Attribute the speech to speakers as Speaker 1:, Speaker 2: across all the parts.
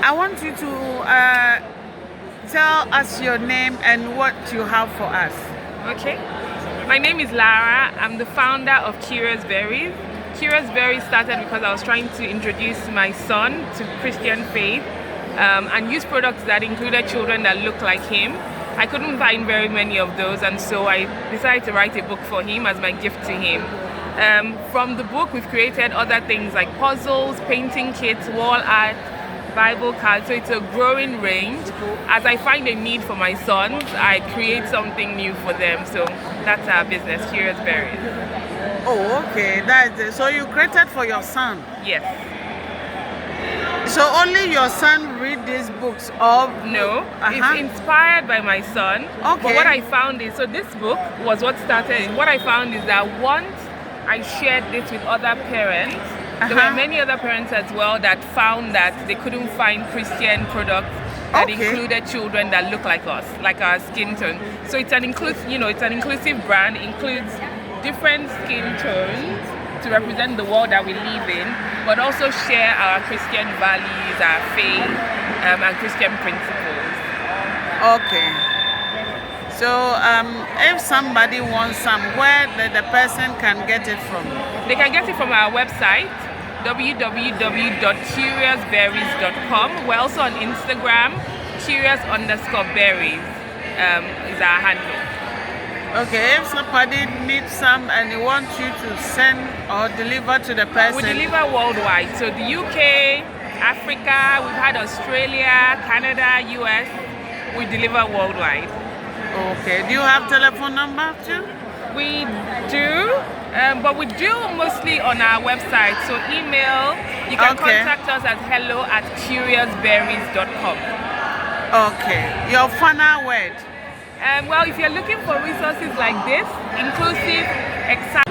Speaker 1: I want you to tell us your name and what you have for us.
Speaker 2: Okay. My name is Lara. I'm the founder of Curious Berries. Curious Berries started because I was trying to introduce my son to Christian faith and use products that included children that look like him. I couldn't find very many of those, and so I decided to write a book for him as my gift to him. From the book, we've created other things like puzzles, painting kits, wall art, Bible cards, so it's a growing range. As I find a need for my sons, I create something new for them. So that's our business, Curious Berries.
Speaker 1: Oh, okay. That's it. So you created for your son?
Speaker 2: Yes.
Speaker 1: So only your son read these books, or
Speaker 2: no? It's inspired by my son.
Speaker 1: Okay.
Speaker 2: But what I found is, so this book was what started. What I found is that once I shared this with other parents, there were many other parents as well that found that they couldn't find Christian products that included children that look like us, like our skin tone. So it's an inclusive brand, includes different skin tones to represent the world that we live in, but also share our Christian values, our faith, and Christian principles.
Speaker 1: Okay. So if somebody wants some, where the person can get it from?
Speaker 2: They can get it from our website, www.curiousberries.com. We're also on Instagram, curious_berries is our handle.
Speaker 1: Okay, if somebody needs some and they want you to send or deliver to the person?
Speaker 2: We deliver worldwide. So the UK, Africa, we've had Australia, Canada, US. We deliver worldwide.
Speaker 1: Okay, do you have telephone number too?
Speaker 2: We do. But we do mostly on our website. So email, you can contact us at hello@curiousberries.com.
Speaker 1: Okay. Your final word?
Speaker 2: Well, if you're looking for resources like this, inclusive, exciting,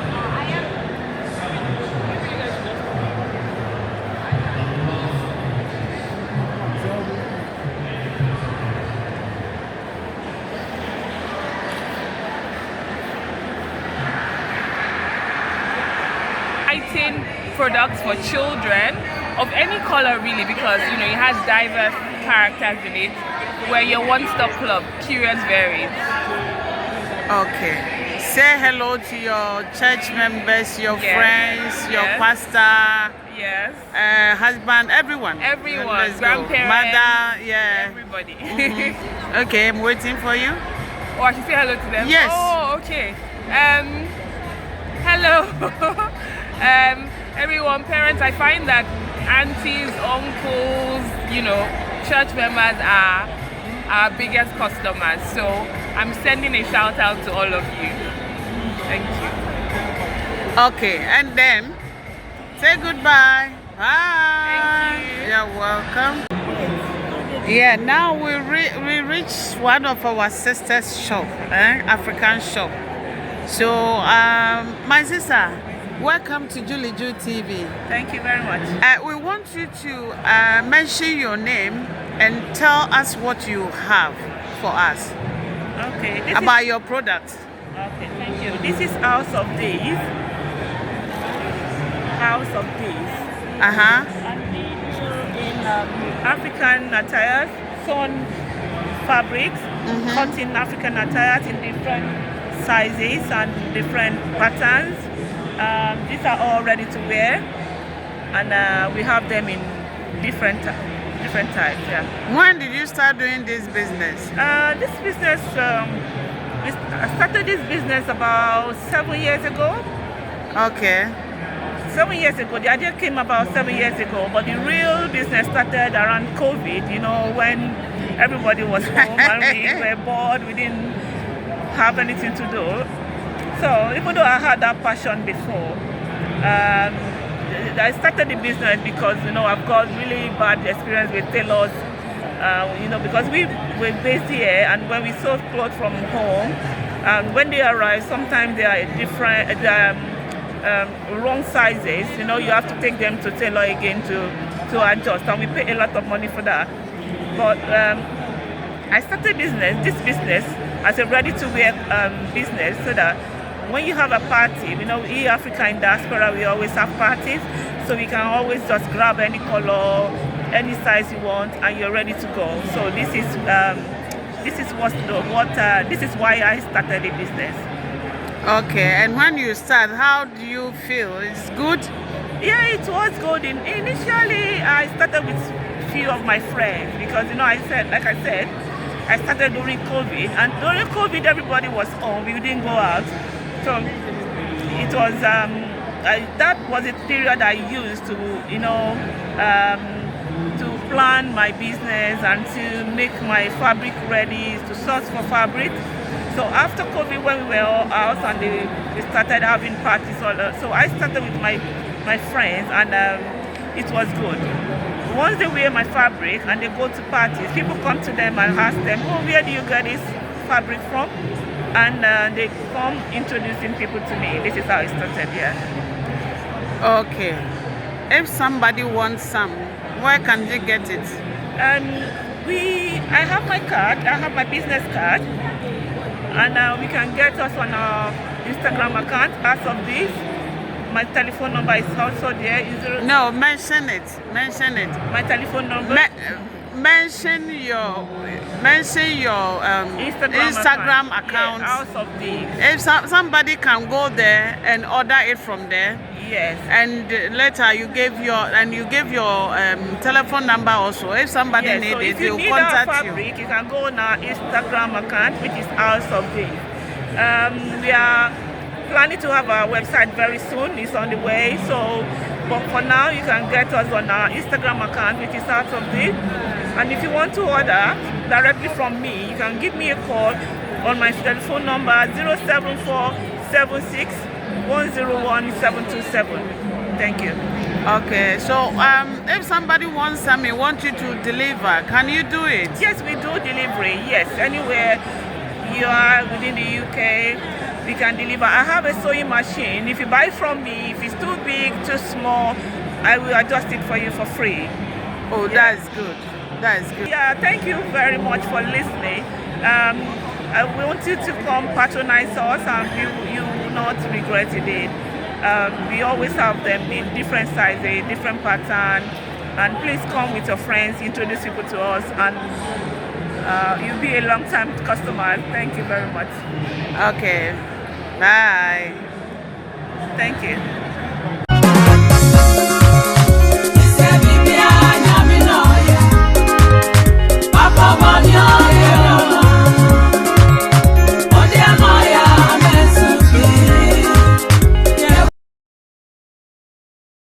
Speaker 2: products for children of any color really, because it has diverse characters in it. We're your one-stop club, Curious Berries.
Speaker 1: Okay. Say hello to your church members, your friends, your pastor, husband, everyone.
Speaker 2: Everyone, grandparents,
Speaker 1: mother,
Speaker 2: everybody.
Speaker 1: Okay, I'm waiting for you.
Speaker 2: Oh, I should say hello to them?
Speaker 1: Yes.
Speaker 2: Oh, okay. Hello. Everyone, parents, I find that aunties, uncles, church members are our biggest customers. So I'm sending a shout out to all of you. Thank you.
Speaker 1: Okay, and then say goodbye. Bye.
Speaker 2: Thank you.
Speaker 1: You're welcome. Yeah, now we reach one of our sisters' shop, African shop. So, my sister, welcome to Julie Juu Tv.
Speaker 2: Thank you very much.
Speaker 1: We want you to mention your name and tell us what you have for us.
Speaker 3: Okay.
Speaker 1: About your products.
Speaker 3: Okay, thank you. This is House of Days. House of Days. And we do in African attires, sewn fabrics, cotton African attires in different sizes and different patterns. These are all ready to wear, and we have them in different types. Yeah.
Speaker 1: When did you start doing this business?
Speaker 3: I started this business about 7 years ago.
Speaker 1: Okay.
Speaker 3: 7 years ago. The idea came about 7 years ago, but the real business started around COVID. When everybody was home and we were bored, we didn't have anything to do. So even though I had that passion before, I started the business because I've got really bad experience with tailors. Because we were based here, and when we sold clothes from home, when they arrive, sometimes they are different, wrong sizes. You have to take them to tailor again to adjust, and we pay a lot of money for that. But I started this business as a ready-to-wear business, so that when you have a party, we Africa in diaspora, we always have parties, so we can always just grab any color, any size you want, and you're ready to go. So this is why I started the business.
Speaker 1: Okay, and when you start, how do you feel? It's good?
Speaker 3: Yeah, it was good. Initially, I started with few of my friends because I started during COVID, and during COVID everybody was home. We didn't go out, so it was that was a period I used to to plan my business and to make my fabric ready, to source for fabric. So after COVID, when we were all out and they started having parties, so I started with my friends, and it was good. Once they wear my fabric and they go to parties, people come to them and ask them, "Oh, where do you get this fabric from?" And they come introducing people to me. This is how it started, yeah.
Speaker 1: Okay. If somebody wants some, where can they get it?
Speaker 3: I have my card. I have my business card, and we can get us on our Instagram account as of this. My telephone number is also there.
Speaker 1: No, mention it. Mention it.
Speaker 3: My telephone number.
Speaker 1: Mention your Instagram account.
Speaker 3: Yeah, House of this.
Speaker 1: If somebody can go there and order it from there.
Speaker 3: Yes.
Speaker 1: And later you give your telephone number also. If somebody
Speaker 3: yes,
Speaker 1: needs
Speaker 3: so
Speaker 1: it,
Speaker 3: if you
Speaker 1: they'll
Speaker 3: need
Speaker 1: contact
Speaker 3: our fabric, you can go on our Instagram account, which is House of this. We are planning to have our website very soon. It's on the way. So, but for now, you can get us on our Instagram account, which is House of this. And if you want to order directly from me, you can give me a call on my telephone number 07476101727. Thank you.
Speaker 1: Okay, so if somebody wants something, want you to deliver, can you do it?
Speaker 3: Yes, we do delivery. Yes, anywhere you are within the UK, we can deliver. I have a sewing machine. If you buy from me, if it's too big, too small, I will adjust it for you for free.
Speaker 1: Oh, yeah. That's good. That's good.
Speaker 3: Yeah, thank you very much for listening. I want you to come patronize us, and you will not regret it. We always have them in different sizes, different pattern, and please come with your friends, introduce people to us, and you'll be a long-time customer. Thank you very much.
Speaker 1: Okay. Bye.
Speaker 3: Thank you.